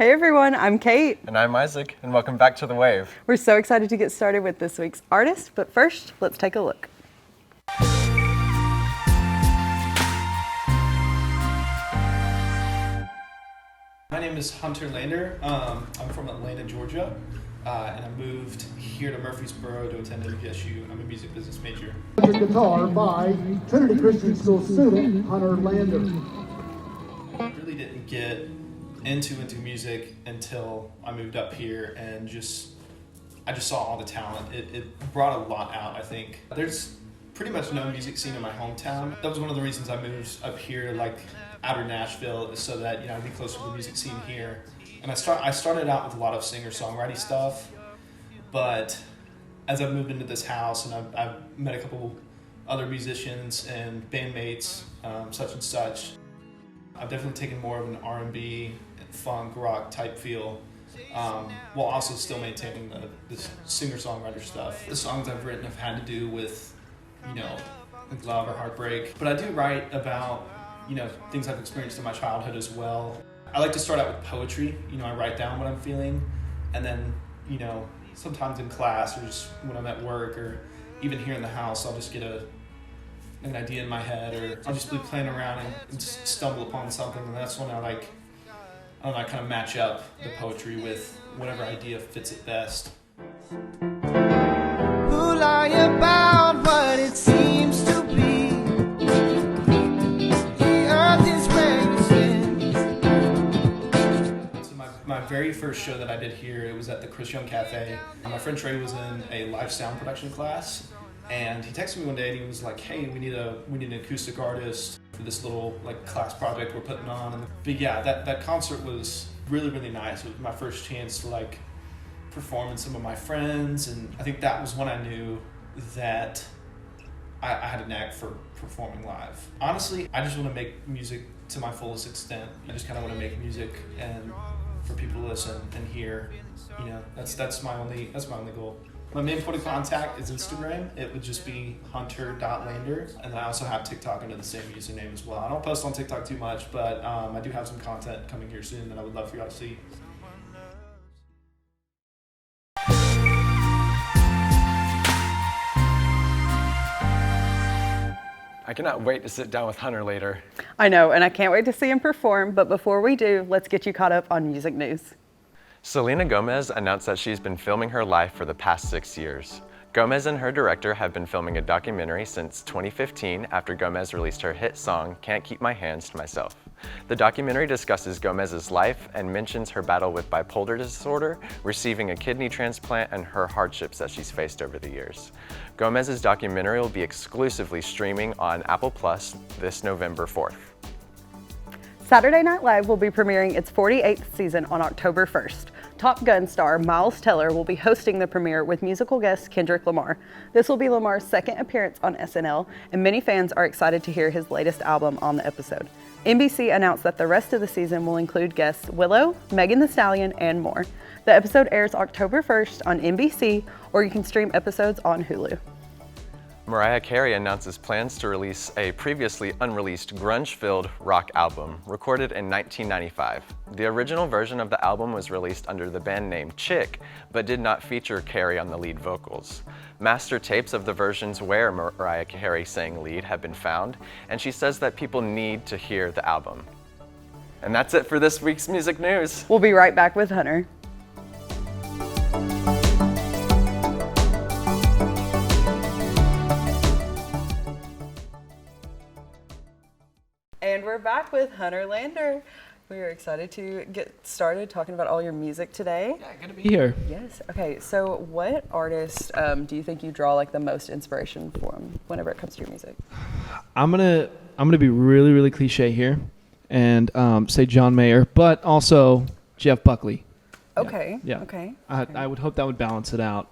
Hey everyone, I'm Kate. And I'm Isaac, and welcome back to The Wave. We're so excited to get started with this week's artist, but first, let's take a look. My name is Hunter Lander. I'm from Atlanta, Georgia, and I moved here to Murfreesboro to attend MPSU. I'm a music business major. Guitar by Trinity Christian School student Hunter Lander. I really didn't get into music until I moved up here, and I just saw all the talent. It brought a lot out, I think. There's pretty much no music scene in my hometown. That was one of the reasons I moved up here, like outer Nashville, so that I'd be closer to the music scene here. And I started out with a lot of singer-songwriting stuff, but as I've moved into this house and I've met a couple other musicians and bandmates, such and such, I've definitely taken more of an R&B, funk, rock type feel, while also still maintaining the singer-songwriter stuff. The songs I've written have had to do with, like love or heartbreak, but I do write about, things I've experienced in my childhood as well. I like to start out with poetry. I write down what I'm feeling, and then, sometimes in class or just when I'm at work or even here in the house, I'll just get an idea in my head, or I'll just be playing around and just stumble upon something, and that's when I kind of match up the poetry with whatever idea fits it best. Who lie about what it seems to be? The earth is raging. So my very first show that I did here, it was at the Chris Young Cafe. My friend Trey was in a live sound production class, and he texted me one day and he was like, "Hey, we need an acoustic artist for this little class project we're putting on." But yeah, that concert was really, really nice. It was my first chance to perform with some of my friends, and I think that was when I knew that I had a knack for performing live. Honestly, I just want to make music to my fullest extent. I just kind of want to make music and for people to listen and hear. That's my only goal. My main point of contact is Instagram. It would just be hunter.lander. And then I also have TikTok under the same username as well. I don't post on TikTok too much, but I do have some content coming here soon that I would love for y'all to see. I cannot wait to sit down with Hunter later. I know, and I can't wait to see him perform, but before we do, let's get you caught up on music news. Selena Gomez announced that she's been filming her life for the past 6 years. Gomez and her director have been filming a documentary since 2015 after Gomez released her hit song, Can't Keep My Hands to Myself. The documentary discusses Gomez's life and mentions her battle with bipolar disorder, receiving a kidney transplant, and her hardships that she's faced over the years. Gomez's documentary will be exclusively streaming on Apple Plus this November 4th. Saturday Night Live will be premiering its 48th season on October 1st. Top Gun star Miles Teller will be hosting the premiere with musical guest Kendrick Lamar. This will be Lamar's second appearance on SNL, and many fans are excited to hear his latest album on the episode. NBC announced that the rest of the season will include guests Willow, Megan Thee Stallion, and more. The episode airs October 1st on NBC, or you can stream episodes on Hulu. Mariah Carey announces plans to release a previously unreleased grunge-filled rock album recorded in 1995. The original version of the album was released under the band name Chick, but did not feature Carey on the lead vocals. Master tapes of the versions where Mariah Carey sang lead have been found, and she says that people need to hear the album. And that's it for this week's music news. We'll be right back with Hunter. And we're back with Hunter Lander. We are excited to get started talking about all your music today. Yeah, good to be here. Yes. Okay. So, what artist do you think you draw the most inspiration from whenever it comes to your music? I'm gonna be really cliche here, and say John Mayer, but also Jeff Buckley. Okay. Yeah. Okay. I would hope that would balance it out.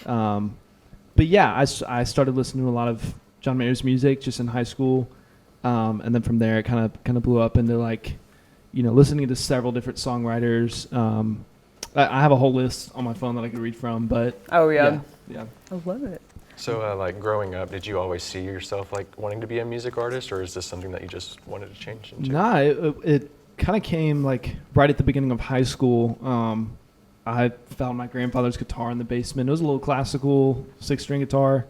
But yeah, I started listening to a lot of John Mayer's music just in high school. And then from there, it kind of blew up into listening to several different songwriters. I have a whole list on my phone that I could read from, but oh yeah. I love it. So growing up, did you always see yourself wanting to be a music artist, or is this something that you just wanted to change into? Nah, kind of came like right at the beginning of high school. I found my grandfather's guitar in the basement. It was a little classical 6-string guitar,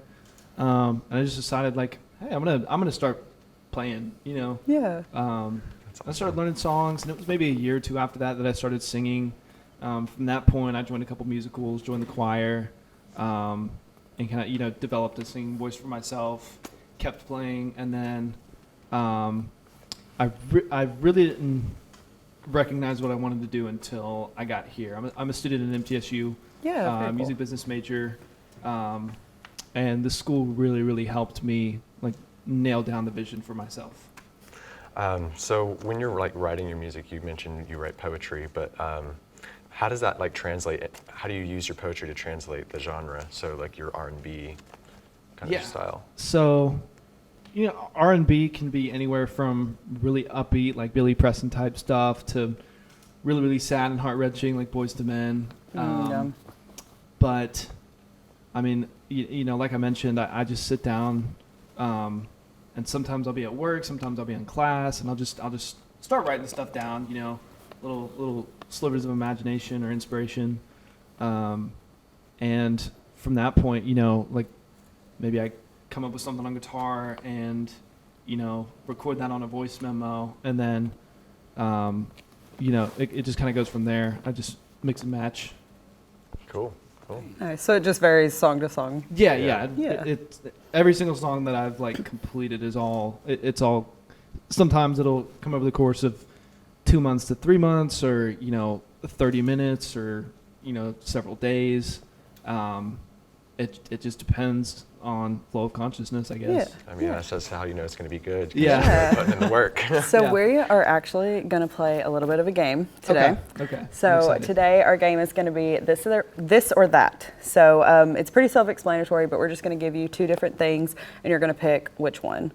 and I just decided like, hey, I'm gonna start playing. Yeah. I started learning songs, and it was maybe a year or two after that I started singing. From that point, I joined a couple musicals, joined the choir, and kind of developed a singing voice for myself. Kept playing, and then I really didn't recognize what I wanted to do until I got here. I'm a student at MTSU, Yeah. Very music cool. business major, and the school really helped me like nail down the vision for myself. So when you're like writing your music, you mentioned you write poetry, but how does that like translate? How do you use your poetry to translate the genre? So like your R&B kind of style. So, R&B can be anywhere from really upbeat, like Billy Preston type stuff, to really sad and heart-wrenching, like Boyz II Men. Yeah. But, I mean, like I mentioned, I just sit down, and sometimes I'll be at work, sometimes I'll be in class, and I'll just start writing stuff down, little slivers of imagination or inspiration. And from that point, like maybe I come up with something on guitar and, record that on a voice memo, and then, it just kind of goes from there. I just mix and match. Cool. Nice. So it just varies song to song. Yeah. Yeah. It's every single song that I've like completed is it's all. Sometimes it'll come over the course of 2 months to 3 months, or 30 minutes, or several days. It just depends on flow of consciousness, I guess. I mean, that's just how you know it's going to be good. 'Cause Yeah. you're putting in the work. So Yeah. we are actually going to play a little bit of a game today. Okay. I'm So excited. today our game is going to be this or that. So it's pretty self-explanatory, but we're just going to give you 2 different things, and you're going to pick which one.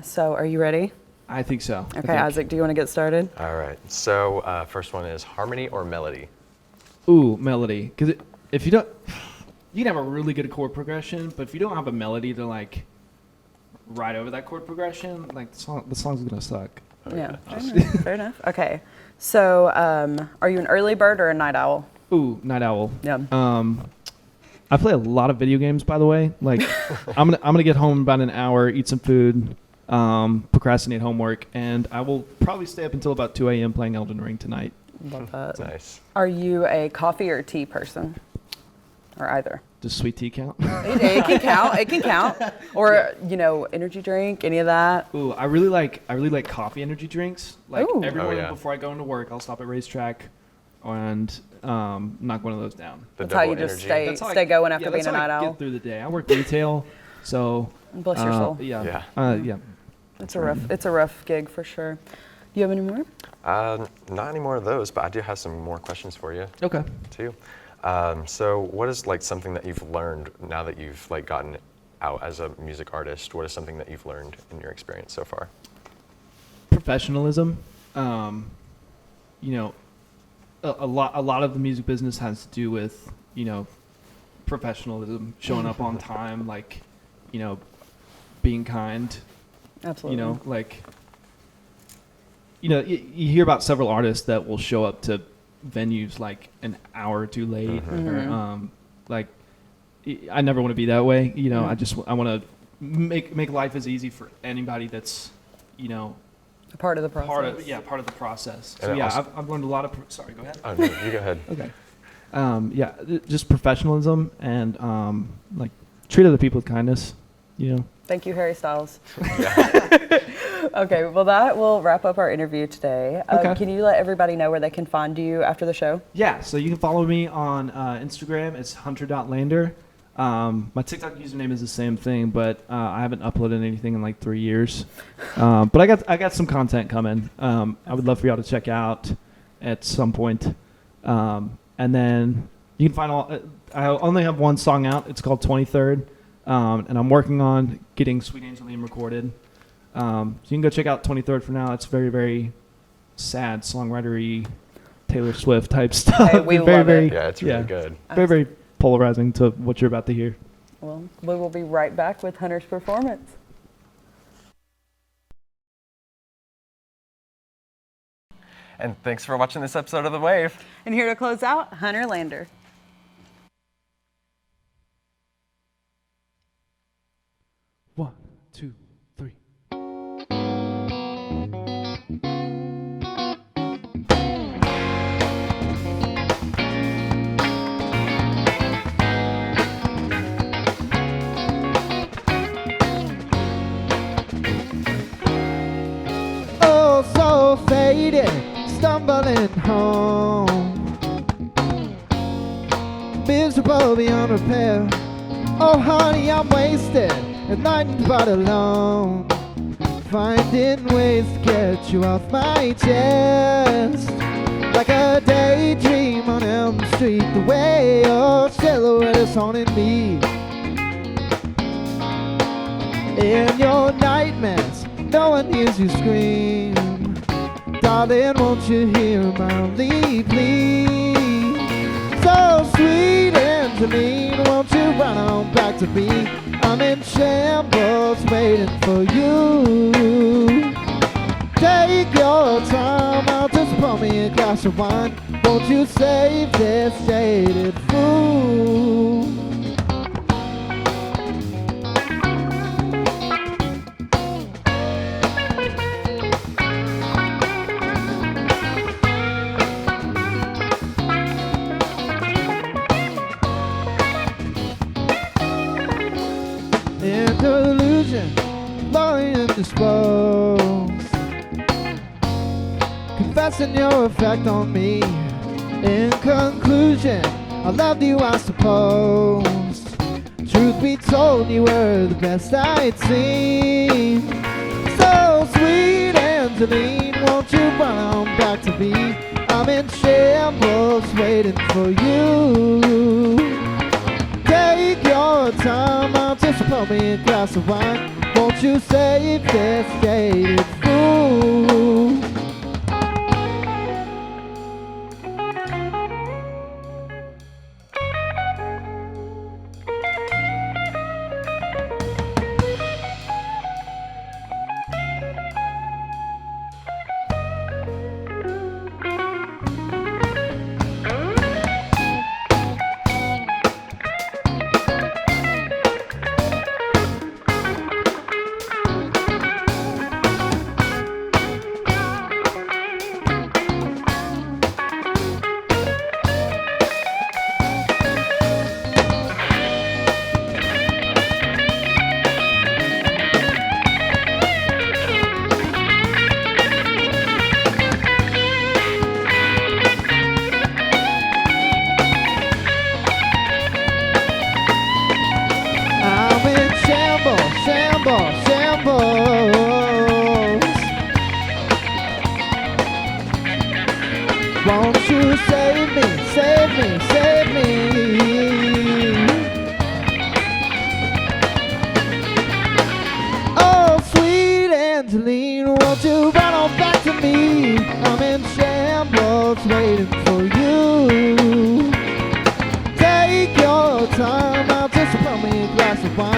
So are you ready? I think so. I Okay, think. Isaac, do you want to get started? All right. So first one is harmony or melody? Ooh, melody. Because if you don't, you can have a really good chord progression, but if you don't have a melody to like ride over that chord progression, like the song's gonna suck. Yeah, fair enough. Okay, so are you an early bird or a night owl? Ooh, night owl. Yeah. I play a lot of video games, by the way. Like, I'm gonna get home in about an hour, eat some food, procrastinate homework, and I will probably stay up until about 2 a.m. playing Elden Ring tonight. Love that. Nice. Are you a coffee or tea person? Or either? Does sweet tea count? It can count. It can count. Or energy drink, any of that. Ooh, I really like coffee energy drinks. Like Ooh. every Oh, morning yeah. before I go into work, I'll stop at Racetrack and knock one of those down. The That's how you double just energy. stay going after being that's a how night I owl. get through the day. I work retail, so Bless your soul. Yeah. Yeah. Yeah. It's a rough gig for sure. Do you have any more? Not any more of those, but I do have some more questions for you Okay. too. So what is like something that you've learned now that you've like gotten out as a music artist? What is something that you've learned in your experience so far? Professionalism. A lot of the music business has to do with professionalism, showing up on time, like being kind. Absolutely. You hear about several artists that will show up to venues like an hour or 2 late, or I never want to be that way. I want to make life as easy for anybody that's A part of the process. part of the process. And So also- I've learned a lot of. Sorry, go ahead. Oh, no, you go ahead. Okay. Just professionalism and treat other people with kindness. Thank you, Harry Styles. Okay, well, that will wrap up our interview today. Okay. Can you let everybody know where they can find you after the show? Yeah, so you can follow me on Instagram. It's hunter.lander. My TikTok username is the same thing, but I haven't uploaded anything in like 3 years. But I got some content coming. I would love for y'all to check out at some point. And then you can find I only have one song out. It's called 23rd. And I'm working on getting Sweet Angeline recorded. So you can go check out 23rd for now. It's very, very sad, songwritery, Taylor Swift type stuff. Hey, we very, love very, it. Yeah, it's really good. Very, very polarizing to what you're about to hear. Well, we will be right back with Hunter's performance. And thanks for watching this episode of The Wave. And here to close out, Hunter Lander. One, two, three. Oh, so faded, stumbling home, miserable beyond repair. Oh honey, I'm wasted at night but alone, finding ways to get you off my chest. Like a daydream on Elm Street, the way your silhouette is haunting me. In your nightmares, no one hears you scream. Darling, won't you hear my only plea? So sweet and Angeline, won't you run on back to me? I'm in shambles waiting for you. Take your time, I'll just pour me a glass of wine. Won't you save this jaded fool? Illusion, lying and disposed, confessing your effect on me. In conclusion, I loved you, I suppose. Truth be told, you were the best I'd seen. So sweet, Angeline, won't you run on back to me? I'm in shambles waiting for you. Take your time, I'll just pour me a glass of wine. Won't you save this jaded fool? Won't you save me, save me, save me? Oh, sweet Angeline, won't you run on back to me? I'm in shambles waiting for you. Take your time, I'll just pour me a glass of wine.